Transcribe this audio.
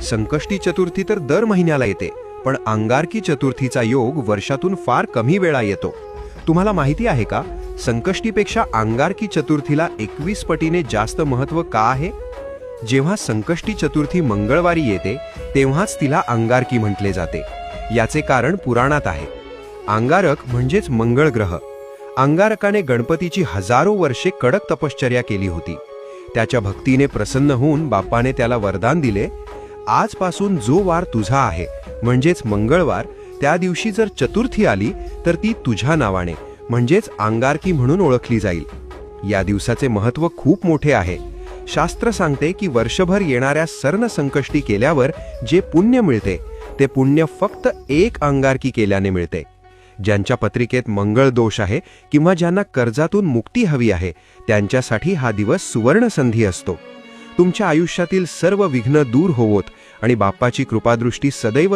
संकष्टी चतुर्थी तर दर महिन्याला येते, पण अंगारकी चतुर्थीचा योग वर्षातून फार कमी वेळा येतो. तुम्हाला माहिती आहे का, संकष्टीपेक्षा अंगारकी चतुर्थीला 21 पटीने जास्त महत्त्व का आहे? जेव्हा संकष्टी चतुर्थी मंगळवारी येते तेव्हाच तिला अंगारकी म्हटले जाते. याचे कारण पुराणात आहे. अंगारक म्हणजेच मंगळ ग्रह. अंगारकाने गणपतीची हजारो वर्षे कडक तपश्चर्या केली होती. त्याच्या भक्तीने प्रसन्न होऊन बाप्पाने त्याला वरदान दिले, आजपासून जो वार तुझा आहे म्हणजेच मंगळवार, त्या दिवशी जर चतुर्थी आली तर ती तुझ्या नावाने म्हणजेच अंगारकी म्हणून ओळखली जाईल. या दिवसाचे महत्त्व खूप मोठे आहे. शास्त्र सांगते की वर्षभर येणाऱ्या सर्ण संकष्टी केल्यावर जे पुण्य मिळते ते पुण्य फक्त एक अंगारकी केल्याने मिळते. ज्यांच्या पत्रिकेत मंगळ दोष आहे किंवा ज्यांना कर्जातून मुक्ती हवी आहे त्यांच्यासाठी हा दिवस सुवर्ण संधी असतो. तुमच्या आयुष्यातील सर्व विघ्न दूर होवोत आणि बाप्पाची कृपादृष्टी सदैव